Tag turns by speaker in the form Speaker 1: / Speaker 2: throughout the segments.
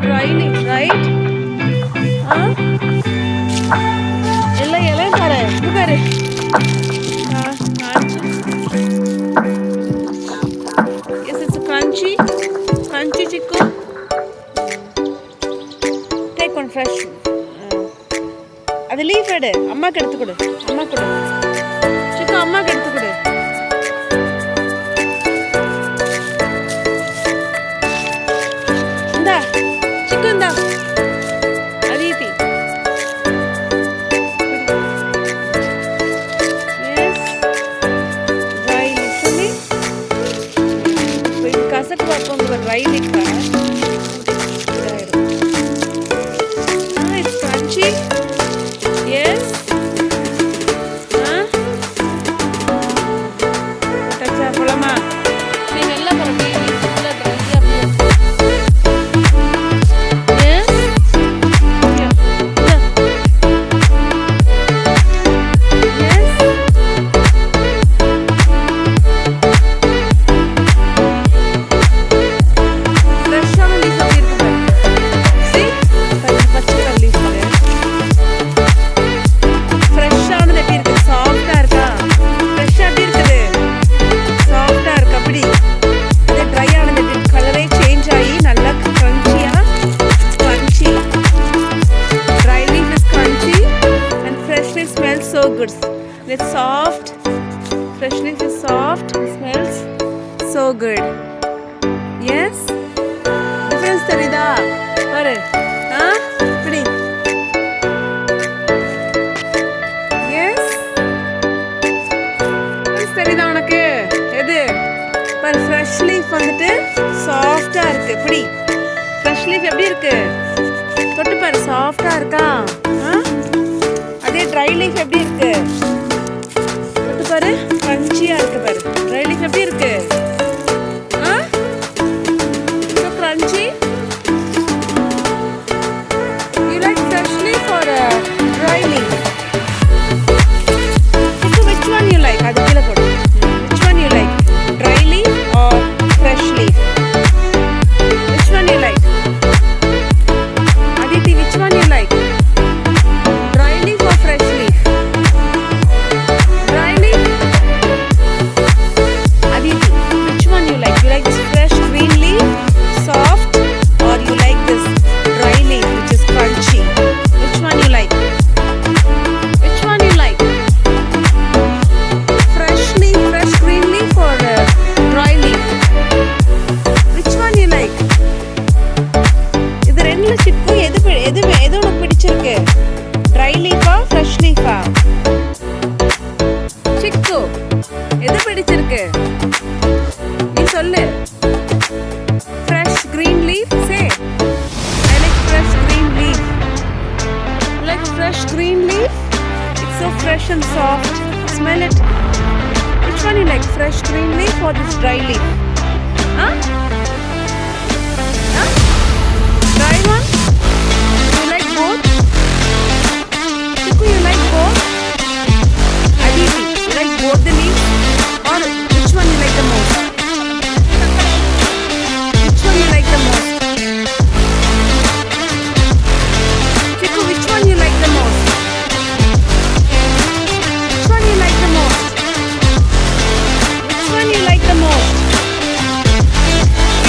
Speaker 1: dry leaf, right? எல்லாம் இலை பாரு, இது பாரு. Yes, it's a crunchy chico. Take one fresh. அது லீஃப் எடு, அம்மாக்கு எடுத்து கொடு. அம்மா கொடு. சிக்கு அம்மாக்கு எடுத்து கொடு. இந்தா சிக்கு இந்தா. அதீதி. Yes. Dry leaf சொல்லி. இது கசக்கு பார்ப்போம் dry leaf பா. It's crunchy. Yes. Tacha polama. Ni nalla parappi fulla dry Yes. Yeah. Yes. Fresh ஆன leaf அப்படி இருக்கு பாரு. See? பச்சை கலர் leaf பாரு. So good. It's soft. Fresh leaf is soft. It smells so good. Yes. Difference தெரியுதா? பாரு. இப்படி. Yes. Difference தெரியுதா உனக்கு? எது? பாரு fresh leaf வந்துட்டு soft-ஆ இருக்கு. இப்படி. Fresh leaf எப்படி இருக்கு? தொட்டு பாரு soft-ஆ இருக்கா? அதே dry leaf எப்படி இருக்கு? so fresh and soft. Smell it. Which one you like? Fresh green leaf or this dry leaf? Huh? Huh? Dry one? You like both? Chiku, you like both? Aditi, you like both the leaves? Or which one you like the most? Which one you like the most? Chiku, which one you like the most? Which one you like the most? Which one you like the most?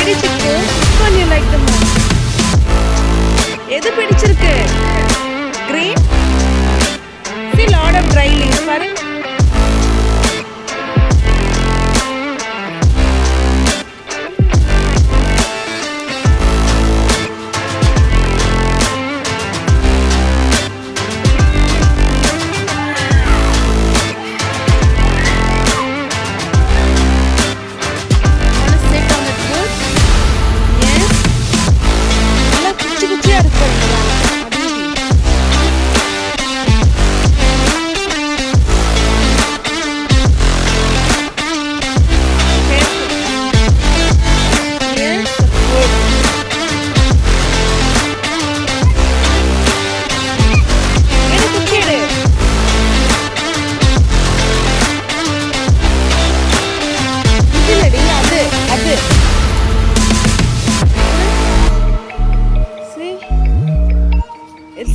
Speaker 1: Edi Chiku, which one you like the most? எது பிடிச்சிருக்கு? Green? See lot of dry leaves பாரு.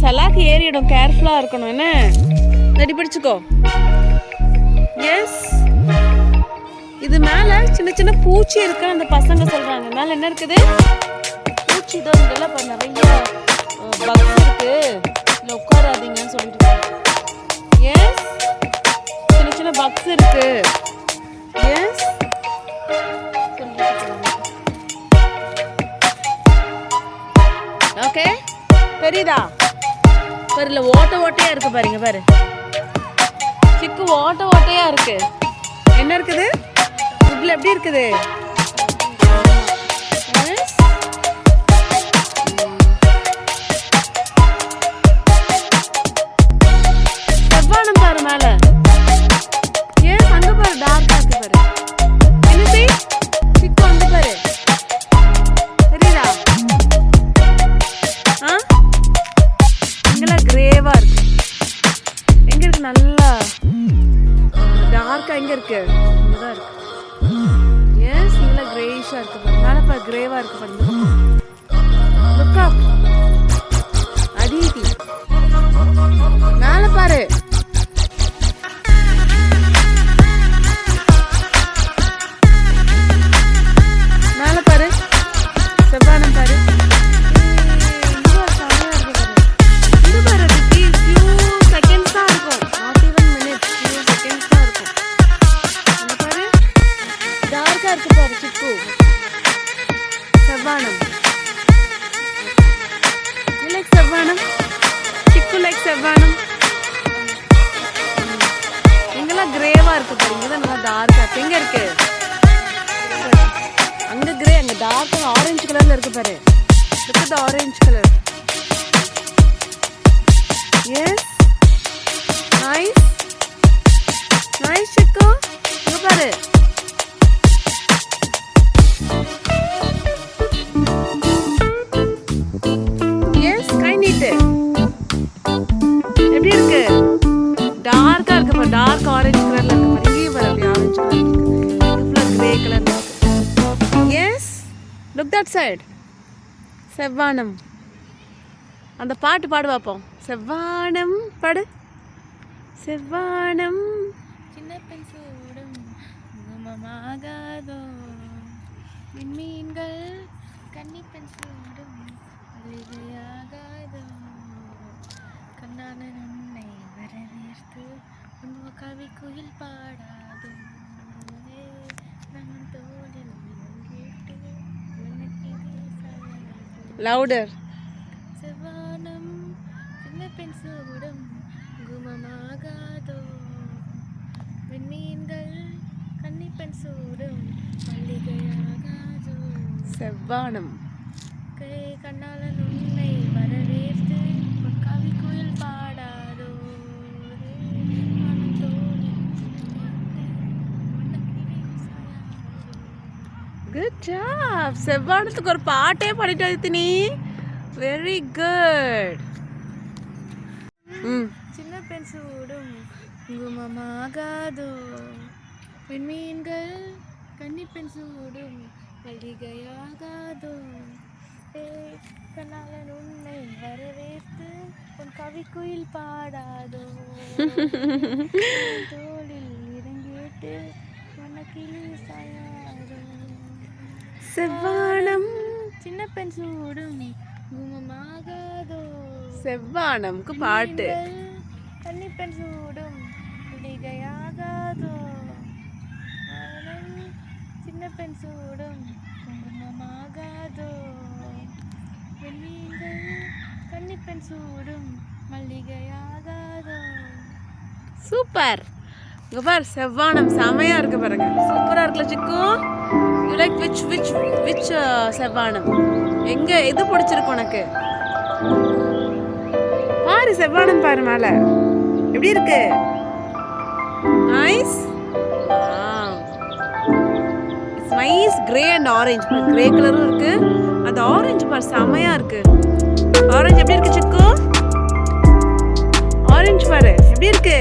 Speaker 1: சலாக்கு ஏறிடும், கேர்ஃபுல்லாக இருக்கணும். என்ன ready பிடிச்சிக்கோ. S, இது மேலே சின்ன சின்ன பூச்சி இருக்கு அந்த பசங்க சொல்கிறாங்க. மேலே என்ன இருக்குது? பூச்சி தான். இதெல்லாம் இப்போ நிறைய பக்ஸ் இருக்கு, இல்லை உட்காராதீங்கன்னு சொல்லிட்டு. எஸ், சின்ன சின்ன பக்ஸ் இருக்கு. எஸ், ஓகே, தெரியுதா? பாருல ஓட்ட ஓட்டையா இருக்கு பாருங்க. பாரு சிக்கு, ஓட்ட ஓட்டையா இருக்கு. என்ன இருக்குது? ஃபுட்ல எப்படி இருக்குது? செவ்வானம் பாரு மேல. ஏன் அங்க பாரு, டார்க்கா இருக்கு பாரு. என்ன செய் சிக்கு, வந்து பாரு, தெரியுதா? இங்கெல்லாம் கிரேவா இருக்கு. எங்க இருக்கு? நல்லா டார்க்கா எங்க இருக்கு? இங்கதான் இருக்கு. எஸ், இங்கெல்லாம் கிரேஷா இருக்கு பாரு. மேல பாரு, கிரேவா இருக்கு பாரு. லுக் அப் அதிதி, மேல பாரு. மேல பாரு, செவ்வானம் பாரு. இருக்கு பாரு சிக்கு, செவ்வானம். You like செவ்வானம்? சிக்கு லைக் செவ்வானம். இங்கெல்லாம் கிரேவா இருக்கு பாரு. இங்கதான் நல்லா டார்க்கா இருக்கு. எங்க இருக்கு? அங்க கிரே, அங்க டார்க் ஆரஞ்சு கலர்ல இருக்கு பாரு. Look at the orange color. Yes, nice, nice சிக்கு. இங்க பாரு. எப்படி இருக்கு? டார்க்கா இருக்கு பாரு, டார்க் ஆரஞ்சு கலர்ல இருக்கு பாரு. இங்கேயும் பாரு, அப்படி ஆரஞ்சு கலர் இருக்கு, ஃபுல்லா கிரே கலர்ல இருக்கு. Yes, look that side. செவ்வானம். அந்த பாட்டு பாடு பார்ப்போம். செவ்வானம் பாடு. செவ்வானம்
Speaker 2: சின்ன பெண் சூடும் குமமாகாதோ, விண்மீன்கள் கன்னி பெண் சூடும் அழுகையாகாதோ, கண்ணான உன்னை வரவேற்று உன் கவி குயில் பாடாதோ, நான் தோழில் கேட்டு உனக்கு
Speaker 1: லவுடர்.
Speaker 2: செவ்வானம் சின்ன பெண் சூடும் குமமாகாதோ, விண்மீன்கள் கன்னி பெண் சூடும் மல்லிகையாகாதோ,
Speaker 1: செவ்வானம்
Speaker 2: கண்ணாளன் உன்னை வரவேற்று கவி குயில் பாடாதோ,
Speaker 1: குட் ஜாப். செவ்வானத்துக்கு ஒரு பாட்டே பாடிட்டு தினி. Very good.
Speaker 2: சின்ன பெண் சூடும் குமமாகாதோ, பெண்மீன்கள் கன்னிப்பெண் சூடும் மல்லிகையாகாதோ, கண்ணாளன் உன்னை வரவேற்று உன் கவிக்குயில் பாடாதோ, தோளில் இறங்கிட்டு வண்ணக்கிளி சாயாதோ,
Speaker 1: செவ்வானம்.
Speaker 2: சின்ன பெண் சூடும் குமமாகாதோ,
Speaker 1: செவ்வானம்க்கு பாட்டு.
Speaker 2: கன்னிப்பெண் சூடும் மல்லிகையாகாதோ, சின்ன பெண் சூடும் குங்குமமாகாதோ, வெண்மீன்கள் கன்னிப்பெண் சூடும் மல்லிகையாகாதோ.
Speaker 1: சூப்பர். இங்க பாரு செவ்வானம் செமையா இருக்கு பாருங்க. சூப்பரா இருக்குல்ல சிக்கு. யூ லைக் விச் செவ்வானம்? எங்க எது பிடிச்சிருக்கு உனக்கு? பாரு செவ்வானம் பாரு மேல எப்படி இருக்கு. Nice. It's nice grey and orange. Grey கலரும் இருக்கு, அந்த ஆரஞ்சு பாரு செமையா இருக்கு. ஆரஞ்சு எப்படி இருக்கு சிக்கு? ஆரஞ்சு பாரு எப்படி இருக்கு?